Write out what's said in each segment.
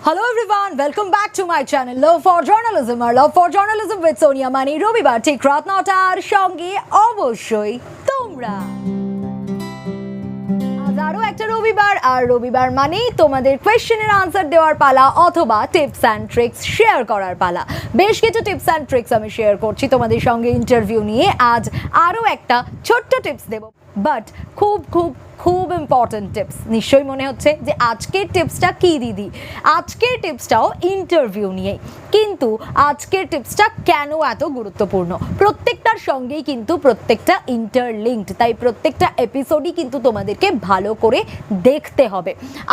Hello everyone, welcome back to my channel Love for Journalism or Love for Journalism with Sonia Mani রবিবার ঠিক রাত 9টার সঙ্গে অবশ্যই তোমরা আজ আরো একটা রবিবার আর রবিবার মানেই তোমাদের কোয়েশ্চেনের আনসার দেওয়ার পালা অথবা টিপস অ্যান্ড ট্রিক্স শেয়ার করার পালা। বেশ কিছু টিপস অ্যান্ড ট্রিক্স আমি শেয়ার করছি তোমাদের সঙ্গে ইন্টারভিউ নিয়ে। আজ আরো একটা ছোট্ট টিপস দেব, বাট খুব ইম্পর্টেন্ট টিপস। নিশ্চয়ই মনে হচ্ছে যে আজকের টিপসটা কি দিদি, আজকের টিপসটাও ইন্টারভিউ নিয়ে, কিন্তু আজকের টিপসটা কেন এত গুরুত্বপূর্ণ? প্রত্যেকটার সঙ্গেই কিন্তু প্রত্যেকটা ইন্টারলিঙ্কড, তাই প্রত্যেকটা এপিসোডই কিন্তু তোমাদেরকে ভালো করে দেখতে হবে।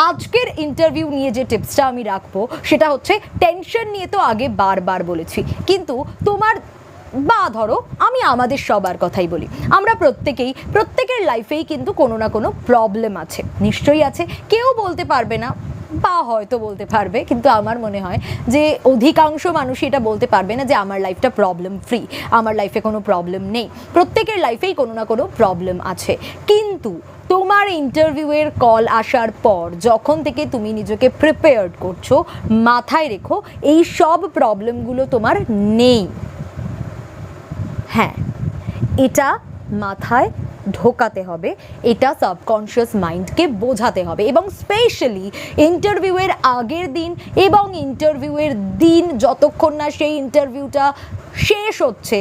আজকের ইন্টারভিউ নিয়ে যে টিপসটা আমি রাখবো সেটা হচ্ছে টেনশন নিয়ে তো আগে বারবার বলেছি, কিন্তু তোমার বা ধরো আমি আমাদের সবার কথাই বলি, আমরা প্রত্যেকের লাইফেই কিন্তু কোনো না কোনো প্রবলেম আছে, নিশ্চয়ই আছে। কেউ বলতে পারবে না বা হয়তো বলতে পারবে, কিন্তু আমার মনে হয় যে অধিকাংশ মানুষই এটা বলতে পারবে না যে আমার লাইফটা প্রবলেম ফ্রি, আমার লাইফে কোনো প্রবলেম নেই। প্রত্যেকের লাইফেই কোনো না কোনো প্রবলেম আছে, কিন্তু তোমার ইন্টারভিউয়ের কল আসার পর যখন থেকে তুমি নিজেকে প্রিপেয়ার্ড করছো, মাথায় রেখো এই সব প্রবলেমগুলো তোমার নেই। হ্যাঁ, এটা মাথায় ঢোকাতে হবে, এটা সাবকনশিয়াস মাইন্ডকে বোঝাতে হবে, এবং স্পেশালি ইন্টারভিউয়ের আগের দিন এবং ইন্টারভিউয়ের দিন যতক্ষণ না সেই ইন্টারভিউটা শেষ হচ্ছে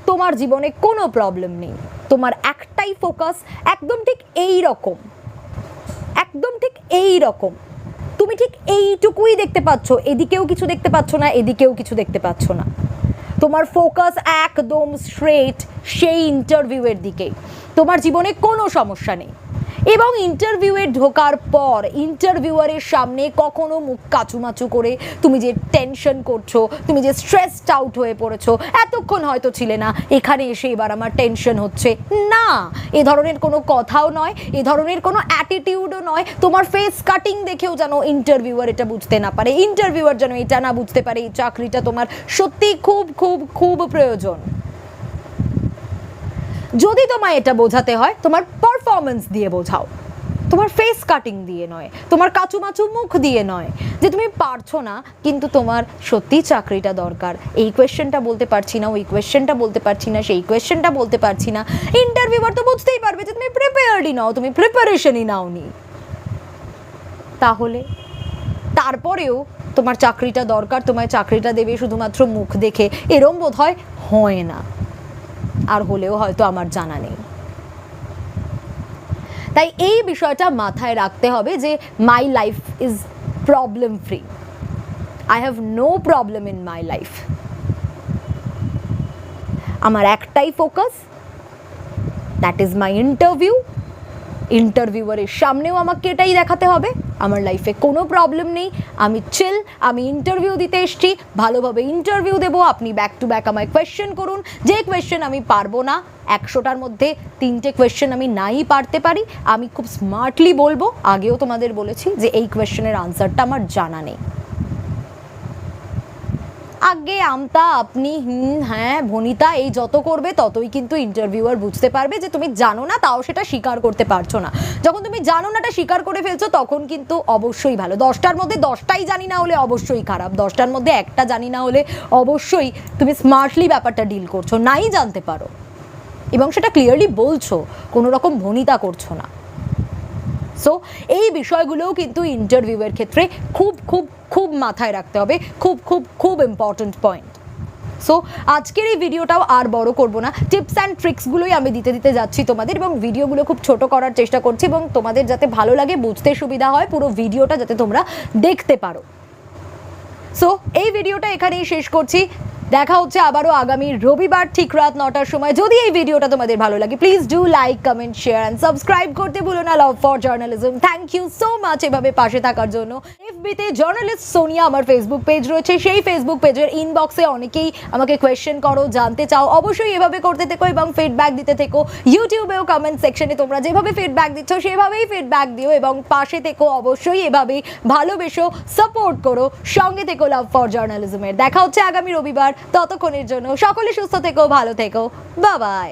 তোমার জীবনে কোনো প্রবলেম নেই। তোমার একটাই ফোকাস, একদম ঠিক এই রকম, তুমি ঠিক এইটুকুই দেখতে পাচ্ছ, এদিকেও কিছু দেখতে পাচ্ছ না, এদিকেও কিছু দেখতে পাচ্ছ না। তোমার ফোকাস একদম স্ট্রেট সেই ইন্টারভিউয়ের দিকে, তোমার জীবনে কোনো সমস্যা নেই। এবং ইন্টারভিউয়ে ঢোকার পর ইন্টারভিউয়ারের সামনে কখনো মুখ কাচুমাচু করে তুমি যে টেনশন করছো, তুমি যে স্ট্রেসড আউট হয়ে পড়েছো, এতক্ষণ হয়তো ছিলে না, এখানে এসে এবার আমার টেনশন হচ্ছে না, এ ধরনের কোনো কথাও নয়, এ ধরনের কোনো অ্যাটিটিউডও নয়। তোমার ফেস কাটিং দেখেও যেন ইন্টারভিউয়ার এটা বুঝতে না পারে, ইন্টারভিউয়ার যেন এটা না বুঝতে পারে এই চাকরিটা তোমার সত্যি খুব প্রয়োজন। যদি তোমায় এটা বোঝাতে হয়, তোমার পারফরমেন্স দিয়ে বোঝাও, তোমার ফেস কাটিং দিয়ে নয়, তোমার কাচুমাচু মুখ দিয়ে নয়, যে তুমি পারছো না কিন্তু তোমার সত্যি চাকরিটা দরকার, এই কোয়েশ্চেনটা বলতে পারছি না, ওই কোয়েশ্চেনটা বলতে পারছি না, সেই কোয়েশ্চেনটা বলতে পারছি না। ইন্টারভিউয়ার তো বুঝতেই পারবে যে তুমি প্রিপেয়ার্ডই নাও, তুমি প্রিপারেশনই নাওনি। তাহলে তারপরেও তোমার চাকরিটা দরকার, তোমায় চাকরিটা দেবে শুধুমাত্র মুখ দেখে, এরম বোধ হয় না, আর হলেও হয়তো আমার জানা নেই। তাই এই বিষয়টা মাথায় রাখতে হবে যে my life is problem free, I have no problem in my life. আমার একটাই focus, that is my interview. ইন্টারভিউয়ারের সামনেও আমাকে এটাই দেখাতে হবে, আমার লাইফে কোনো প্রবলেম নেই, আমি চিল, আমি ইন্টারভিউ দিতে এসেছি, ভালোভাবে ইন্টারভিউ দেবো। আপনি ব্যাক টু ব্যাক আমায় কোয়েশ্চেন করুন, যে কোয়েশ্চেন আমি পারবো না, 100টার মধ্যে 3টে কোয়েশ্চেন আমি নাই পারতে পারি, আমি খুব স্মার্টলি বলবো। আগেও তোমাদের বলেছি যে এই কোয়েশ্চেনের আনসারটা আমার জানা নেই। আগে আমতা আপনি হ্যাঁ ভনিতা এই যত করবে ততই কিন্তু ইন্টারভিউয়ার বুঝতে পারবে যে তুমি জানো না, তাও সেটা স্বীকার করতে পারছো না। যখন তুমি জানো নাটা স্বীকার করে ফেলছো তখন কিন্তু অবশ্যই ভালো। 10টার মধ্যে 10টাই জানি না হলে অবশ্যই খারাপ, 10টার মধ্যে একটা জানি না হলে অবশ্যই তুমি স্মার্টলি ব্যাপারটা ডিল করছো, নাই জানতে পারো এবং সেটা ক্লিয়ারলি বলছো, কোনো রকম ভনিতা করছো না। সো এই বিষয়গুলোও কিন্তু ইন্টারভিউয়ের ক্ষেত্রে খুব মাথায় রাখতে হবে, খুব ইম্পর্টেন্ট পয়েন্ট। সো আজকের এই ভিডিওটাও আর বড় করব না, টিপস অ্যান্ড ট্রিক্সগুলোই আমি দিতে যাচ্ছি তোমাদের, এবং ভিডিওগুলো খুব ছোট করার চেষ্টা করছি এবং তোমাদের যাতে ভালো লাগে, বুঝতে সুবিধা হয়, পুরো ভিডিওটা যাতে তোমরা দেখতে পারো। সো এই ভিডিওটা এখানেই শেষ করছি, দেখা হচ্ছে আবারও আগামী রবিবার ঠিক রাত 9টার সময়। যদি এই ভিডিওটা তোমাদের ভালো লাগে please do like, comment, share and subscribe করতে ভুলো না। Love for journalism, thank you so much এভাবে পাশে থাকার জন্য। এফবিতে জার্নালিস্ট সোনিয়া আমার ফেসবুক পেজ রয়েছে, সেই ফেসবুক পেজের ইনবক্সে অনেকেই আমাকে কোয়েশ্চেন করো, জানতে চাও, অবশ্যই এভাবে করতে থেকো এবং ফিডব্যাক দিতে থেকো। ইউটিউবেও কমেন্ট সেকশনে তোমরা যেভাবে ফিডব্যাক দিচ্ছ সেভাবেই ফিডব্যাক দিও এবং পাশে থেকো, অবশ্যই এভাবেই ভালোবেসো, সাপোর্ট করো, সঙ্গে থেকো লাভ ফর জার্নালিজমের। দেখা হচ্ছে আগামী রবিবার, ততক্ষণের জন্য সকলে সুস্থ থেকো, ভালো থেকো, বাই বাই।